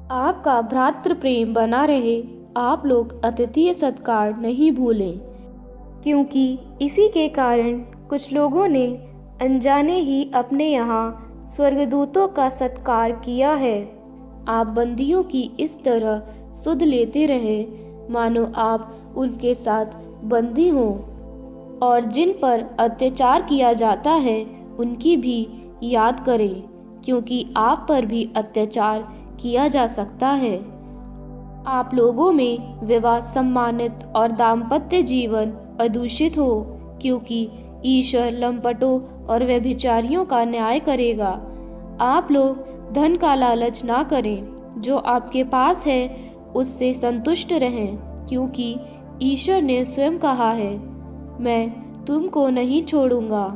आपका भ्रातृ प्रेम बना रहे। आप लोग अद्वितीय सत्कार नहीं भूलें, क्योंकि इसी के कारण कुछ लोगों ने अनजाने ही अपने यहाँ स्वर्गदूतों का सत्कार किया है। आप बंदियों की इस तरह सुध लेते रहे मानो आप उनके साथ बंदी हों, और जिन पर अत्याचार किया जाता है उनकी भी याद करें, क्योंकि आप पर भी अत्याचार किया जा सकता है। आप लोगों में विवाह सम्मानित और दाम्पत्य जीवन अदूषित हो, क्योंकि ईश्वर लंपटों और व्यभिचारियों का न्याय करेगा। आप लोग धन का लालच ना करें, जो आपके पास है उससे संतुष्ट रहें, क्योंकि ईश्वर ने स्वयं कहा है, मैं तुमको नहीं छोड़ूंगा,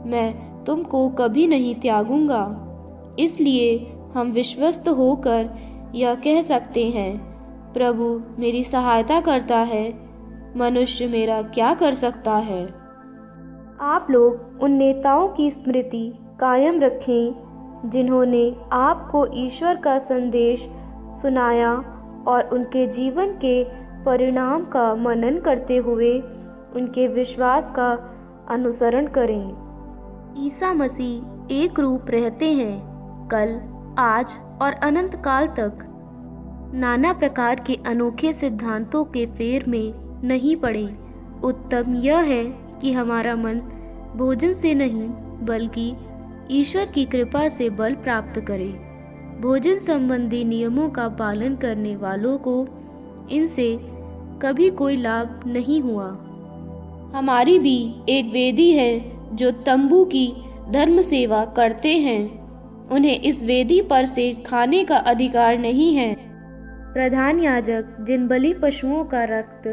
मैं तुमको कभी नहीं त्यागूंगा। इसलिए हम विश्वस्त होकर यह कह सकते हैं, प्रभु मेरी सहायता करता है, मनुष्य मेरा क्या कर सकता है। आप लोग उन नेताओं की स्मृति कायम रखें जिन्होंने आपको ईश्वर का संदेश सुनाया, और उनके जीवन के परिणाम का मनन करते हुए उनके विश्वास का अनुसरण करें। ईसा मसीह एक रूप रहते हैं, कल, आज और अनंत काल तक। नाना प्रकार के अनोखे सिद्धांतों के फेर में नहीं पड़े। उत्तम यह है कि हमारा मन भोजन से नहीं बल्कि ईश्वर की कृपा से बल प्राप्त करे। भोजन संबंधी नियमों का पालन करने वालों को इनसे कभी कोई लाभ नहीं हुआ। हमारी भी एक वेदी है जो तंबू की धर्म सेवा करते हैं। उन्हें इस वेदी पर से खाने का अधिकार नहीं है। प्रधान याजक जिन बलि पशुओं का रक्त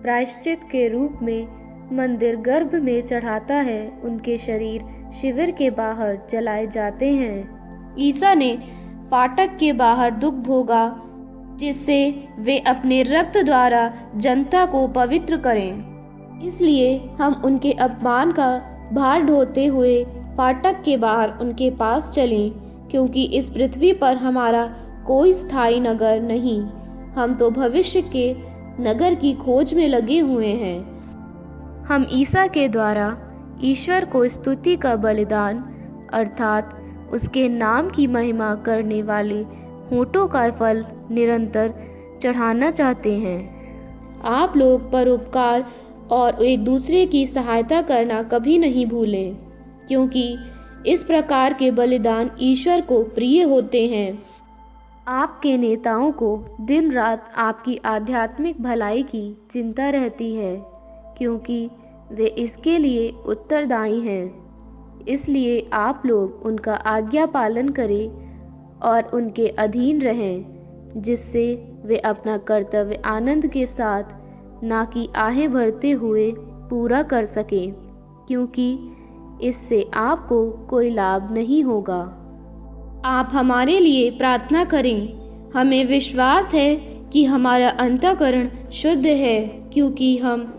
प्रायश्चित के रूप में मंदिर गर्भ में चढ़ाता है, उनके शरीर शिविर के बाहर जलाए जाते हैं। ईसा ने फाटक के बाहर दुख भोगा, जिससे वे अपने रक्त द्वारा जनता को पवित्र करें। इसलिए हम उनके अपमान का भार ढोते हुए फाटक के बाहर उनके पास चलें, क्योंकि इस पृथ्वी पर हमारा कोई स्थायी नगर नहीं। हम तो भविष्य के नगर की खोज में लगे हुए हैं। हम ईसा के द्वारा ईश्वर को स्तुति का बलिदान अर्थात उसके नाम की महिमा करने वाले होठों का फल निरंतर चढ़ाना चाहते हैं। आप लोग परोपकार और एक दूसरे की सहायता करना कभी नहीं भूलें, क्योंकि इस प्रकार के बलिदान ईश्वर को प्रिय होते हैं। आपके नेताओं को दिन रात आपकी आध्यात्मिक भलाई की चिंता रहती है, क्योंकि वे इसके लिए उत्तरदायी हैं। इसलिए आप लोग उनका आज्ञा पालन करें और उनके अधीन रहें, जिससे वे अपना कर्तव्य आनंद के साथ, ना कि आहें भरते हुए, पूरा कर सकें, क्योंकि इससे आपको कोई लाभ नहीं होगा। आप हमारे लिए प्रार्थना करें। हमें विश्वास है कि हमारा अंतःकरण शुद्ध है, क्योंकि हम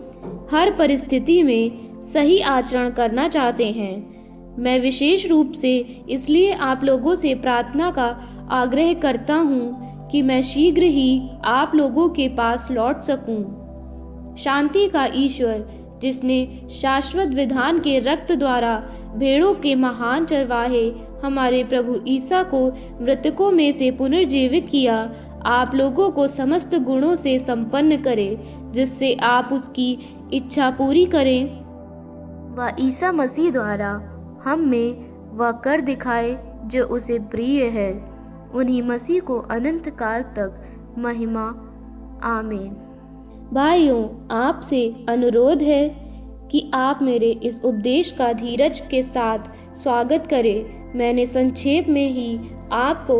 हर परिस्थिति में सही आचरण करना चाहते हैं। मैं विशेष रूप से इसलिए आप लोगों से प्रार्थना का आग्रह करता हूँ कि मैं शीघ्र ही आप लोगों के पास लौट सकूं। शांति का ईश्वर, जिसने शाश्वत विधान के रक्त द्वारा भेड़ों के महान चरवाहे हमारे प्रभु ईसा को मृतकों में से पुनर्जीवित किया, आप लोगों को समस्त गुणों से संपन्न करे, जिससे आप उसकी इच्छा पूरी करें। वह ईसा मसीह द्वारा हम में वह कर दिखाए जो उसे प्रिय है। उन्हीं मसीह को अनंत काल तक महिमा। आमीन। भाइयों, आपसे अनुरोध है कि आप मेरे इस उपदेश का धीरज के साथ स्वागत करें। मैंने संक्षेप में ही आपको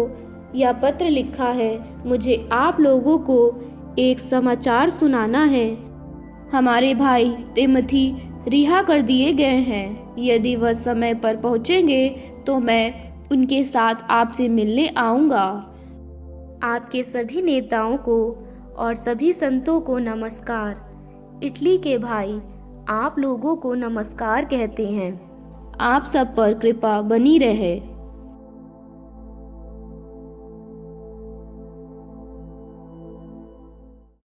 यह पत्र लिखा है। मुझे आप लोगों को एक समाचार सुनाना है। हमारे भाई तिमोथी रिहा कर दिए गए हैं। यदि वह समय पर पहुंचेंगे तो मैं उनके साथ आपसे मिलने आऊँगा। आपके सभी नेताओं को और सभी संतों को नमस्कार। इटली के भाई आप लोगों को नमस्कार कहते हैं। आप सब पर कृपा बनी रहे।